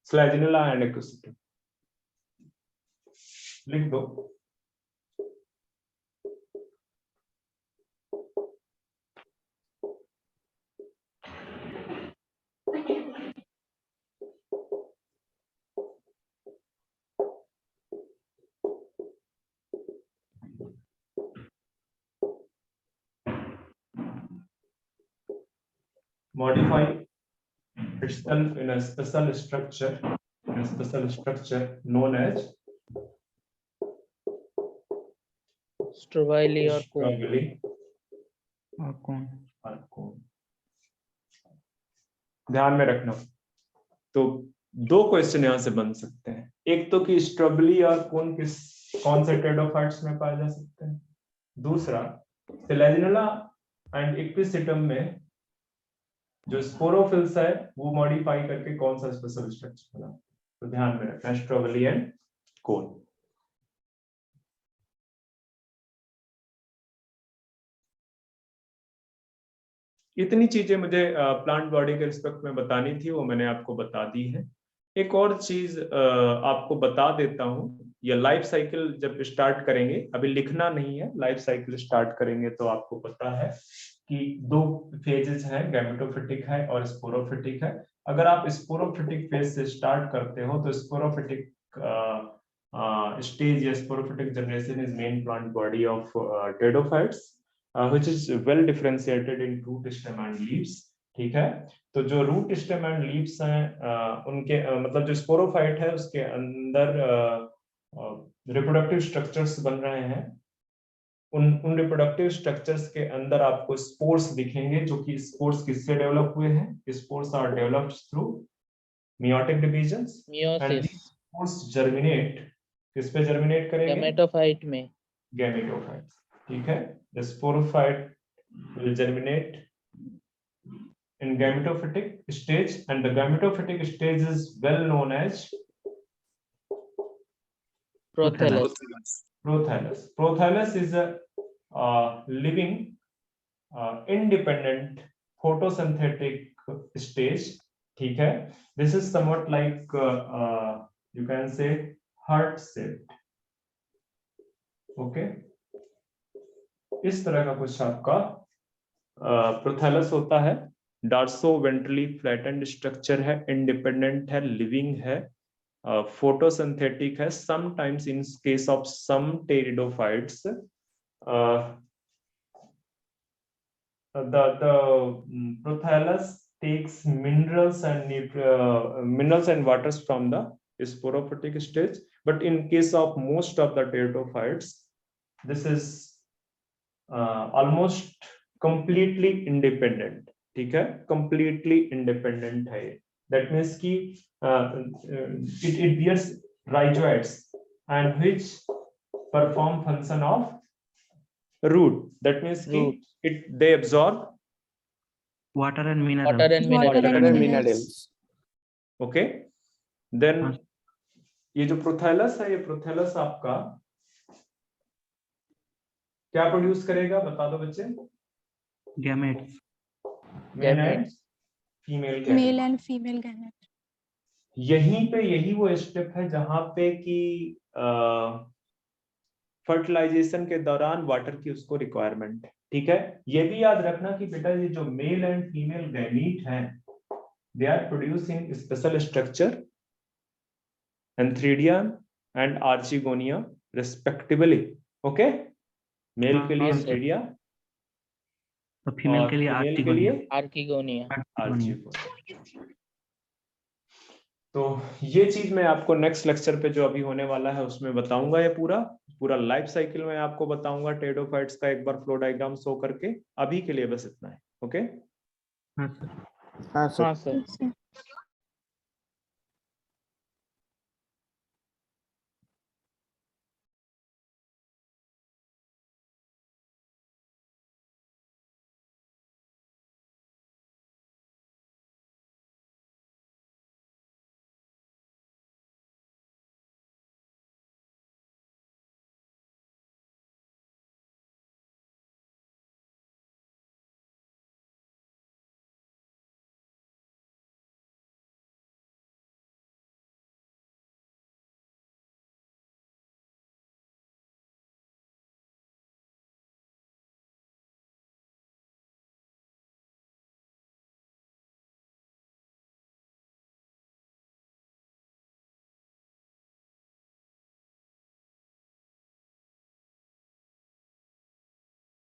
स्लैजिनुला एंड इक्विसिटम लिख दो। Modify itself in a special structure known as स्ट्रोबाइली और कोन। strongly और कौन? cone। ध्यान में रखना। तो दो क्वेश्चन यहां से बन सकते हैं। एक तो कि स्ट्रॉबेली और कोन कौन से टेरिडोफाइट्स में पाए जा सकते हैं। दूसरा, सिलेजिनुला एंड इक्विसिटम में जो स्पोरोफिल्स है वो मॉडिफाई करके कौन सा स्पेशल स्ट्रक्चर बना। तो ध्यान में रखना, स्ट्रॉबेली एंड कोन। इतनी चीजें मुझे प्लांट बॉडी के रिस्पेक्ट में बतानी थी, वो मैंने आपको बता दी है। एक और चीज आपको बता देता हूं, ये लाइफ साइकिल जब स्टार्ट करेंगे, अभी लिखना नहीं है, लाइफ साइकिल स्टार्ट करेंगे तो आपको पता है कि दो फेजेस हैं, गैमेटोफिटिक है और स्पोरोफिटिक है। अगर आप स्पोरोफिटिक फेज से स्टार्ट करते हो तो स्पोरोफिटिक stage या sporophytic generation is main plant body of pteridophytes, which is well differentiated in root, stem and leaves. ठीक है। तो जो रूट स्टेम एंड लीव्स हैं उनके मतलब जो स्पोरोफाइट है उसके अंदर रिप्रोडक्टिव स्ट्रक्चर्स बन रहे हैं। उन रिप्रोडक्टिव स्ट्रक्चर्स के अंदर आपको स्पोर्स दिखेंगे, जो कि स्पोर्स किससे डेवलप हुए हैं? Spores are developed through meiotic divisions and Meiosis. these spores germinate, किस पे germinate करेंगे? Gametophyte में. Gametophyte, ठीक है। The sporophyte will germinate in gametophytic stage, and the gametophytic stage is well known as Prothallus. prothallus. Prothallus is a living independent photosynthetic stage, ठीक है। This is somewhat like you can say heart shaped, okay। इस तरह का कुछ आपका prothallus होता है। Dorso ventrally flattened structure है, इंडिपेंडेंट है, लिविंग है, फोटोसिंथेटिक है। Sometimes in case of some pteridophytes the prothallus takes minerals and waters from the sporophytic stage, but in case of most of the teratophytes this is almost completely independent, ठीक है। completely independent है। that means कि it bears rhizoids and which perform function of root, that means कि they absorb water and minerals. Water and Water minerals. and and minerals. minerals. Okay. Then हाँ। ये जो prothallus है, ये prothallus आपका क्या प्रोड्यूस करेगा? बता दो बच्चे। Gametes. Male and female Male and female gamete. यहीं पे यही वो स्टेप है जहां पे कि फर्टिलाइजेशन के दौरान वाटर की उसको रिक्वायरमेंट है, ठीक है। ये भी याद रखना कि बेटा ये जो मेल एंड फीमेल गैमीट हैं they are producing special structure antheridia and archegonia respectively, okay. Male के लिए हाँ, एंथ्रीडिया तो फीमेल के लिए फीमेल के लिए Archegonia. आर्चिगोनिया। तो ये चीज मैं आपको नेक्स्ट लेक्चर पे जो अभी होने वाला है उसमें बताऊंगा। ये पूरा लाइफ साइकिल में आपको बताऊंगा टेरिडोफाइट्स का एक बार फ्लो डायग्राम शो करके। अभी के लिए बस इतना है, ओके। हाँ सर। हाँ सर। हाँ सर. ठीक है।